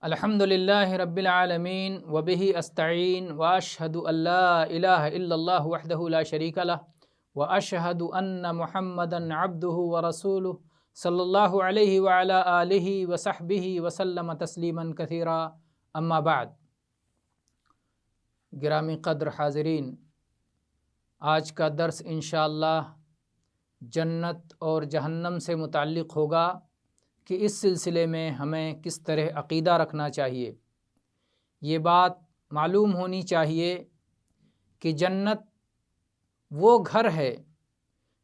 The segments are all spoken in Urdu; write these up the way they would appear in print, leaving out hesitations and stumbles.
الحمد للہ رب العالمین وبہ استعین واشہد ان لا الہ الا اللہ وحدہ لا شریک لہ واشہد ان محمدا عبدہ ورسولہ صلی اللہ علیہ وعلی آلہ وصحبہ وسلم تسلیما کثیرا اما بعد۔ گرامی قدر حاضرین، آج کا درس انشاءاللہ جنت اور جہنم سے متعلق ہوگا کہ اس سلسلے میں ہمیں کس طرح عقیدہ رکھنا چاہیے۔ یہ بات معلوم ہونی چاہیے کہ جنت وہ گھر ہے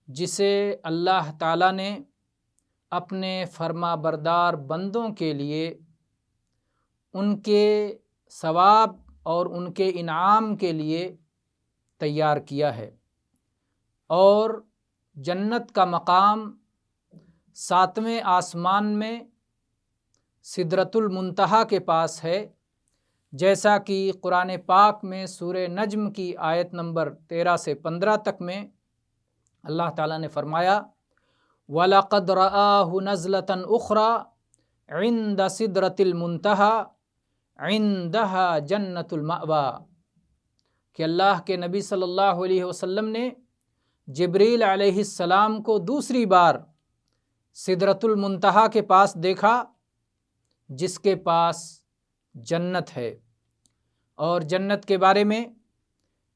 جسے اللہ تعالیٰ نے اپنے فرما بردار بندوں کے لیے ان کے ثواب اور ان کے انعام کے لیے تیار کیا ہے، اور جنت کا مقام 7ویں آسمان میں سدرۃ المنتہا کے پاس ہے، جیسا کہ قرآن پاک میں سورہ نجم کی آیت نمبر 13 سے 15 تک میں اللہ تعالیٰ نے فرمایا وَلَقَدْ رَآهُ نَزْلَةً أُخْرَى عِنْدَ سِدْرَةِ الْمُنْتَهَى عِنْدَهَا جَنَّةُ الْمَأْوَى کہ اللہ کے نبی صلی اللہ علیہ وسلم نے جبریل علیہ السلام کو دوسری بار سدرۃ المنتہا کے پاس دیکھا، جس کے پاس جنت ہے۔ اور جنت کے بارے میں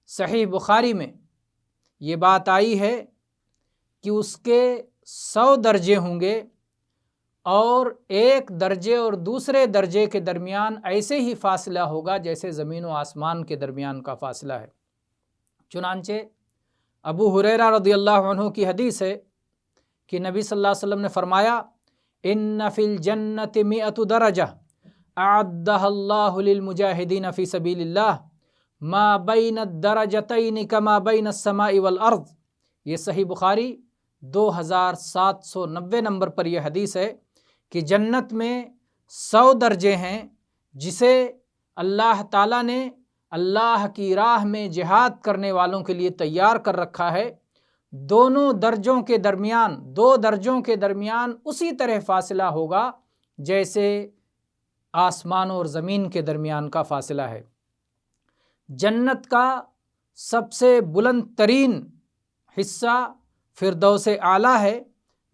صحیح بخاری میں یہ بات آئی ہے کہ اس کے 100 درجے ہوں گے، اور ایک درجے اور دوسرے درجے کے درمیان ایسے ہی فاصلہ ہوگا جیسے زمین و آسمان کے درمیان کا فاصلہ ہے۔ چنانچہ ابو ہریرہ رضی اللہ عنہ کی حدیث ہے کہ نبی صلی اللہ علیہ وسلم نے فرمایا ان فی الجنت 100 درجہ اعدها اللہ للمجاہدین فی سبیل اللہ ما بین الدرجتین کما بین السماء والارض۔ یہ صحیح بخاری 2790 نمبر پر یہ حدیث ہے کہ جنت میں 100 درجے ہیں جسے اللہ تعالیٰ نے اللہ کی راہ میں جہاد کرنے والوں کے لیے تیار کر رکھا ہے۔ دونوں درجوں کے درمیان 2 درجوں کے درمیان اسی طرح فاصلہ ہوگا جیسے آسمان اور زمین کے درمیان کا فاصلہ ہے۔ جنت کا سب سے بلند ترین حصہ فردوس اعلیٰ ہے،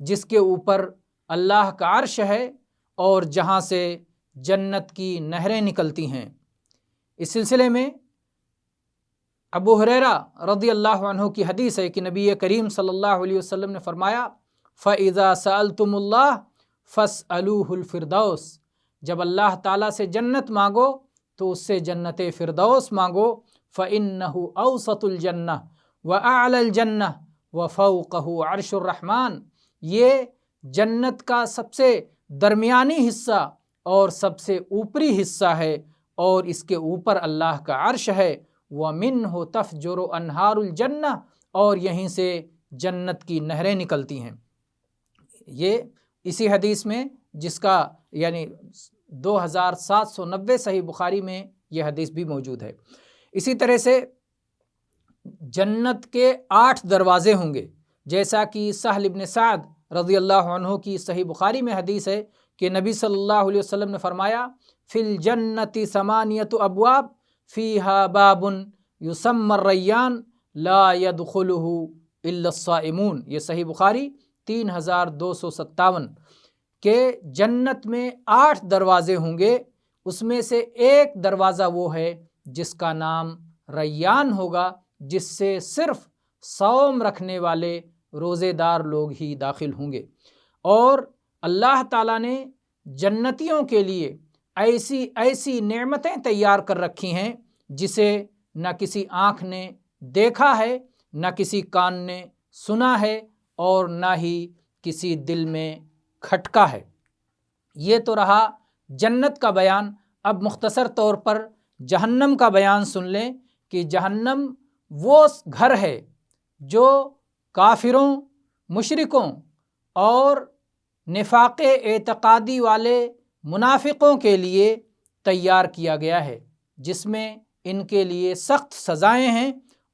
جس کے اوپر اللہ کا عرش ہے اور جہاں سے جنت کی نہریں نکلتی ہیں۔ اس سلسلے میں ابو ہریرہ رضی اللہ عنہ کی حدیث ہے کہ نبی کریم صلی اللہ علیہ وسلم نے فرمایا فَإِذَا سَأَلْتُمُ اللَّهَ فَاسْأَلُوهُ الْفِرْدَوْسَ، جب اللہ تعالیٰ سے جنت مانگو تو اس سے جنت فردوس مانگو، فَإِنَّهُ أَوْسَطُ الْجَنَّةِ وَأَعْلَى الْجَنَّةِ وَفَوْقَهُ عَرْشُ الرَّحْمَٰنِ، یہ جنت کا سب سے درمیانی حصہ اور سب سے اوپری حصہ ہے، اور اس کے اوپر اللہ کا عرش ہے، وَمِنْهُ تَفْجُرُ أَنْهَارُ الْجَنَّةِ، اور یہیں سے جنت کی نہریں نکلتی ہیں۔ یہ اسی حدیث میں جس کا یعنی 2790 صحیح بخاری میں یہ حدیث بھی موجود ہے۔ اسی طرح سے جنت کے 8 دروازے ہوں گے، جیسا کہ سہل بن سعد رضی اللہ عنہ کی صحیح بخاری میں حدیث ہے کہ نبی صلی اللہ علیہ وسلم نے فرمایا فی الجنت 8 ابواب فیہا باب یسمی الریان لا یدخلہ الا الصائمون۔ یہ صحیح بخاری 3257 کہ جنت میں 8 دروازے ہوں گے، اس میں سے ایک دروازہ وہ ہے جس کا نام ریان ہوگا، جس سے صرف صوم رکھنے والے روزے دار لوگ ہی داخل ہوں گے۔ اور اللہ تعالیٰ نے جنتیوں کے لیے ایسی ایسی نعمتیں تیار کر رکھی ہیں جسے نہ کسی آنکھ نے دیکھا ہے، نہ کسی کان نے سنا ہے، اور نہ ہی کسی دل میں کھٹکا ہے۔ یہ تو رہا جنت کا بیان۔ اب مختصر طور پر جہنم کا بیان سن لیں کہ جہنم وہ گھر ہے جو کافروں، مشرکوں اور نفاق اعتقادی والے منافقوں کے لیے تیار کیا گیا ہے، جس میں ان کے لیے سخت سزائیں ہیں،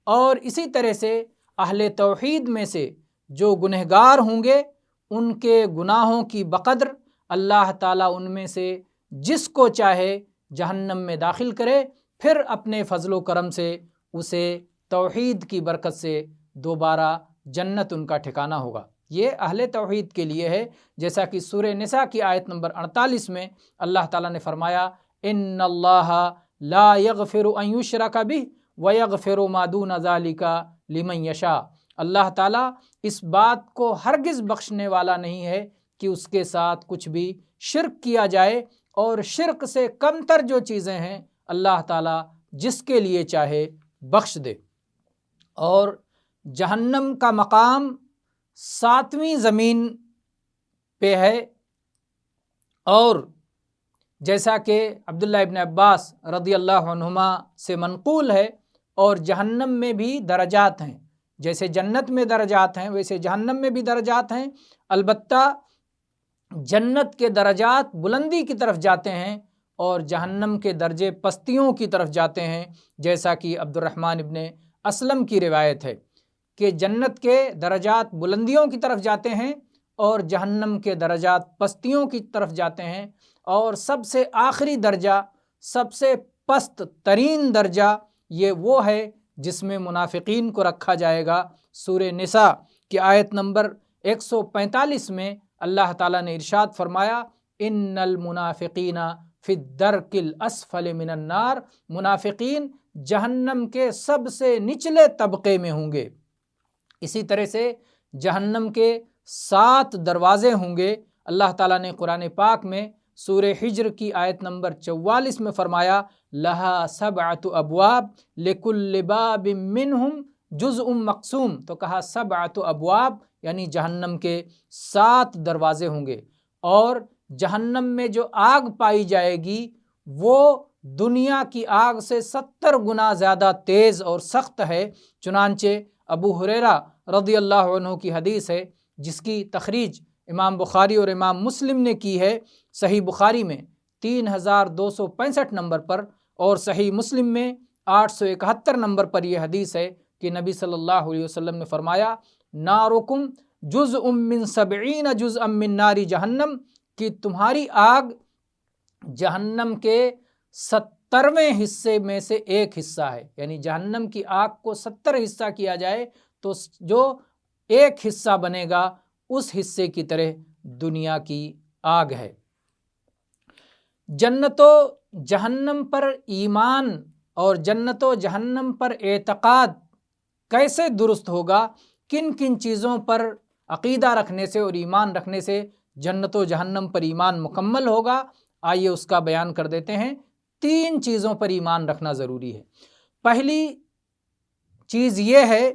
اور اسی طرح سے اہل توحید میں سے جو گنہگار ہوں گے ان کے گناہوں کی بقدر اللہ تعالیٰ ان میں سے جس کو چاہے جہنم میں داخل کرے، پھر اپنے فضل و کرم سے اسے توحید کی برکت سے دوبارہ جنت ان کا ٹھکانہ ہوگا۔ یہ اہل توحید کے لیے ہے، جیسا کہ سورہ نساء کی آیت نمبر 48 میں اللہ تعالیٰ نے فرمایا ان اللہ لا یغفر ان یشرک بہ ویغفر ما دون ذلک لمن یشاء۔ اللہ تعالیٰ اس بات کو ہرگز بخشنے والا نہیں ہے کہ اس کے ساتھ کچھ بھی شرک کیا جائے، اور شرک سے کم تر جو چیزیں ہیں اللہ تعالیٰ جس کے لیے چاہے بخش دے۔ اور جہنم کا مقام 7ویں زمین پہ ہے، اور جیسا کہ عبداللہ ابن عباس رضی اللہ عنہما سے منقول ہے، اور جہنم میں بھی درجات ہیں، جیسے جنت میں درجات ہیں ویسے جہنم میں بھی درجات ہیں، البتہ جنت کے درجات بلندی کی طرف جاتے ہیں اور جہنم کے درجے پستیوں کی طرف جاتے ہیں، جیسا کہ عبد الرحمن ابن اسلم کی روایت ہے کہ جنت کے درجات بلندیوں کی طرف جاتے ہیں اور جہنم کے درجات پستیوں کی طرف جاتے ہیں، اور سب سے آخری درجہ، سب سے پست ترین درجہ یہ وہ ہے جس میں منافقین کو رکھا جائے گا۔ سورہ نساء کی آیت نمبر 145 میں اللہ تعالیٰ نے ارشاد فرمایا ان المنافقین فی الدرک الاسفل من النار، منافقین جہنم کے سب سے نچلے طبقے میں ہوں گے۔ اسی طرح سے جہنم کے 7 دروازے ہوں گے۔ اللہ تعالیٰ نے قرآن پاک میں سورہ حجر کی آیت نمبر 44 میں فرمایا لہا 7 ابواب لکل باب منہم جزء مقسوم، تو کہا 7 ابواب یعنی جہنم کے 7 دروازے ہوں گے، اور جہنم میں جو آگ پائی جائے گی وہ دنیا کی آگ سے 70 گنا زیادہ تیز اور سخت ہے۔ چنانچہ ابو ہریرہ رضی اللہ عنہ کی حدیث ہے جس کی تخریج امام بخاری اور امام مسلم نے کی ہے، صحیح بخاری میں 3265 نمبر پر اور صحیح مسلم میں 871 نمبر پر یہ حدیث ہے کہ نبی صلی اللہ علیہ وسلم نے فرمایا نارکم جزء من 70 جزءا من نار جہنم، کہ تمہاری آگ جہنم کے 70ویں حصے میں سے ایک حصہ ہے، یعنی جہنم کی آگ کو 70 حصہ کیا جائے تو جو ایک حصہ بنے گا اس حصے کی طرح دنیا کی آگ ہے۔ جنت و جہنم پر ایمان اور جنت و جہنم پر اعتقاد کیسے درست ہوگا، کن کن چیزوں پر عقیدہ رکھنے سے اور ایمان رکھنے سے جنت و جہنم پر ایمان مکمل ہوگا، آئیے اس کا بیان کر دیتے ہیں۔ 3 چیزوں پر ایمان رکھنا ضروری ہے۔ پہلی چیز یہ ہے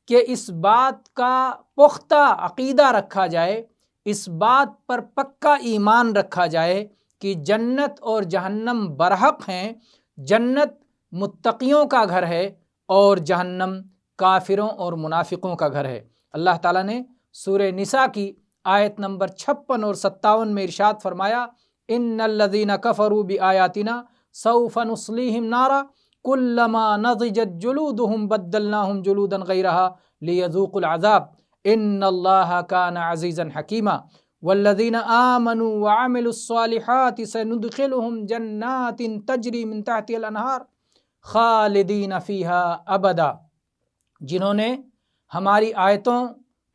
کہ اس بات کا پختہ عقیدہ رکھا جائے، اس بات پر پکا ایمان رکھا جائے کہ جنت اور جہنم برحق ہیں، جنت متقیوں کا گھر ہے اور جہنم کافروں اور منافقوں کا گھر ہے۔ اللہ تعالیٰ نے سورہ نساء کی آیت نمبر 56 اور 57 میں ارشاد فرمایا ان الذین کفروا بآیاتنا سوف نصلیہم نارا کلما نضجت جلودہم بدلناہم جلودا غیرہا لیذوقوا العذاب ان اللہ کان عزیزا حکیما والذین آمنوا وعملوا الصالحات سندخلہم جنات تجری من تحتها الانہار خالدین فیہا ابدا، جنہوں نے ہماری آیتوں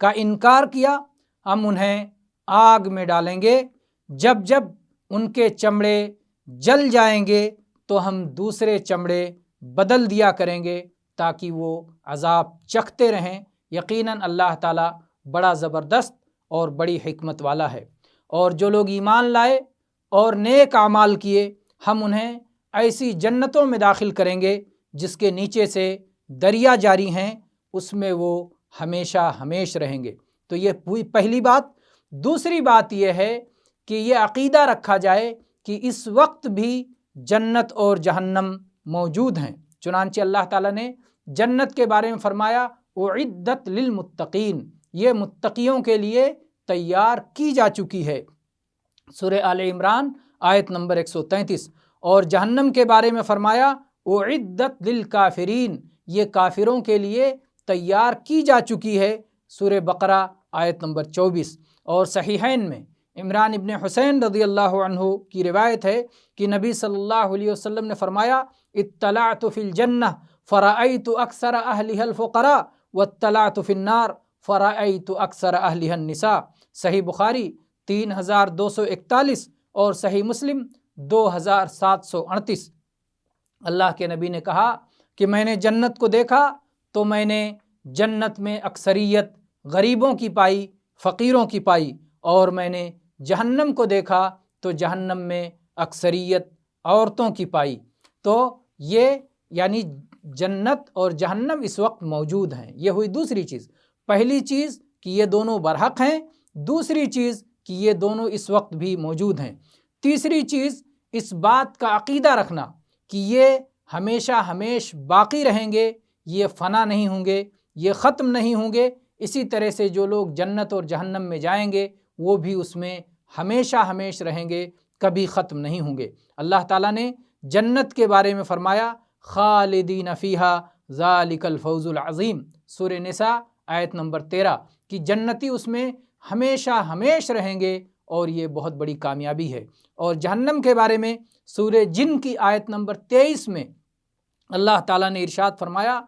کا انکار کیا ہم انہیں آگ میں ڈالیں گے، جب جب ان کے چمڑے جل جائیں گے تو ہم دوسرے چمڑے بدل دیا کریں گے تاکہ وہ عذاب چکھتے رہیں۔ یقیناً اللہ تعالیٰ بڑا زبردست اور بڑی حکمت والا ہے۔ اور جو لوگ ایمان لائے اور نیک اعمال کیے ہم انہیں ایسی جنتوں میں داخل کریں گے جس کے نیچے سے دریا جاری ہیں، اس میں وہ ہمیشہ ہمیش رہیں گے۔ تو یہ پہلی بات۔ دوسری بات یہ ہے کہ یہ عقیدہ رکھا جائے کہ اس وقت بھی جنت اور جہنم موجود ہیں۔ چنانچہ اللہ تعالیٰ نے جنت کے بارے میں فرمایا اعدت للمتقین، یہ متقیوں کے لیے تیار کی جا چکی ہے، سورہ آل عمران آیت نمبر 133۔ اور جہنم کے بارے میں فرمایا اعدت للکافرین، یہ کافروں کے لیے تیار کی جا چکی ہے، سورہ بقرہ آیت نمبر 24۔ اور صحیحین میں عمران ابن حسین رضی اللہ عنہ کی روایت ہے کہ نبی صلی اللہ علیہ وسلم نے فرمایا اطلعت فی الجنہ فرأیت اکثر اہلها الفقراء واطلعت فی النار فرأیت اکثر اہلها النساء۔ صحیح بخاری 3241 اور صحیح مسلم 2738۔ اللہ کے نبی نے کہا کہ میں نے جنت کو دیکھا تو میں نے جنت میں اکثریت غریبوں کی پائی، فقیروں کی پائی، اور میں نے جہنم کو دیکھا تو جہنم میں اکثریت عورتوں کی پائی۔ تو یہ یعنی جنت اور جہنم اس وقت موجود ہیں۔ یہ ہوئی دوسری چیز۔ پہلی چیز کہ یہ دونوں برحق ہیں، دوسری چیز کہ یہ دونوں اس وقت بھی موجود ہیں، تیسری چیز اس بات کا عقیدہ رکھنا کہ یہ ہمیشہ ہمیش باقی رہیں گے، یہ فنا نہیں ہوں گے، یہ ختم نہیں ہوں گے۔ اسی طرح سے جو لوگ جنت اور جہنم میں جائیں گے وہ بھی اس میں ہمیشہ ہمیش رہیں گے، کبھی ختم نہیں ہوں گے۔ اللہ تعالیٰ نے جنت کے بارے میں فرمایا خالدین فیہا ذالک الفوز العظیم، سورہ نساء آیت نمبر 13، کہ جنتی اس میں ہمیشہ ہمیش رہیں گے اور یہ بہت بڑی کامیابی ہے۔ اور جہنم کے بارے میں سورہ جن کی آیت نمبر 23 میں اللہ تعالیٰ نے ارشاد فرمایا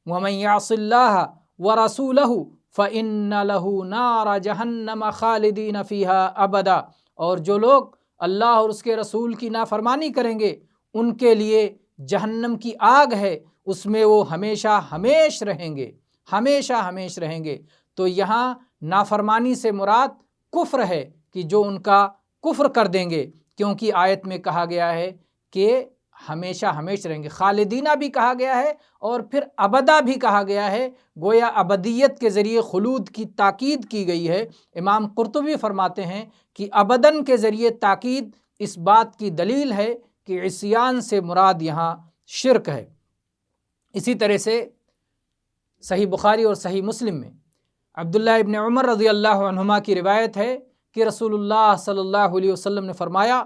وَمَن يَعْصِ اللَّهَ وَرَسُولَهُ فَإِنَّ لَهُ نَارَ جَهَنَّمَ خَالِدِينَ فِيهَا أَبَدًا، اور جو لوگ اللہ اور اس کے رسول کی نافرمانی کریں گے ان کے لیے جہنم کی آگ ہے، اس میں وہ ہمیشہ ہمیش رہیں گے، ہمیشہ ہمیش رہیں گے۔ تو یہاں نافرمانی سے مراد کفر ہے کہ جو ان کا کفر کر دیں گے، کیونکہ آیت میں کہا گیا ہے کہ ہمیشہ ہمیش رہیں گے، خالدینہ بھی کہا گیا ہے اور پھر ابدا بھی کہا گیا ہے، گویا ابدیت کے ذریعے خلود کی تاکید کی گئی ہے۔ امام قرطبی فرماتے ہیں کہ ابداً کے ذریعے تاکید اس بات کی دلیل ہے کہ عصیان سے مراد یہاں شرک ہے۔ اسی طرح سے صحیح بخاری اور صحیح مسلم میں عبداللہ ابن عمر رضی اللہ عنہما کی روایت ہے کہ رسول اللہ صلی اللہ علیہ وسلم نے فرمایا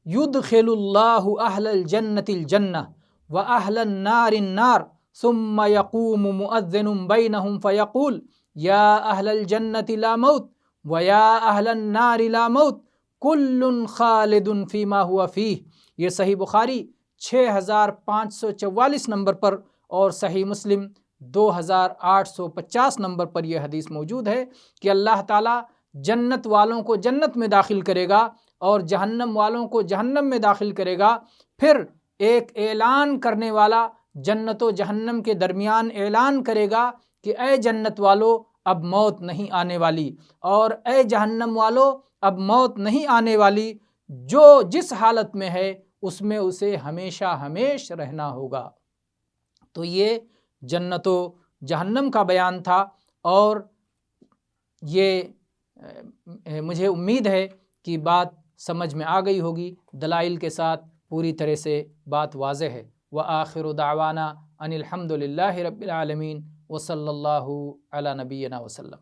یدخل اللہ اہل الجنت الجنہ واہل النار النار ثم یقوم مؤذن بینہم فیقول یا اہل الجنت لا موت ویا اہل النار لا موت کل خالد فیما ہوا فیہ۔ یہ صحیح بخاری 6544 نمبر پر اور صحیح مسلم 2850 نمبر پر یہ حدیث موجود ہے کہ اللہ تعالیٰ جنت والوں کو جنت میں داخل کرے گا اور جہنم والوں کو جہنم میں داخل کرے گا۔ پھر ایک اعلان کرنے والا جنت و جہنم کے درمیان اعلان کرے گا کہ اے جنت والو اب موت نہیں آنے والی، اور اے جہنم والو اب موت نہیں آنے والی، جو جس حالت میں ہے اس میں اسے ہمیشہ ہمیش رہنا ہوگا۔ تو یہ جنت و جہنم کا بیان تھا، اور یہ مجھے امید ہے کہ بات سمجھ میں آ گئی ہوگی، دلائل کے ساتھ پوری طرح سے بات واضح ہے۔ وآخر دعوانا ان الحمد للہ رب العالمین وصلی اللہ علی نبینا وسلم۔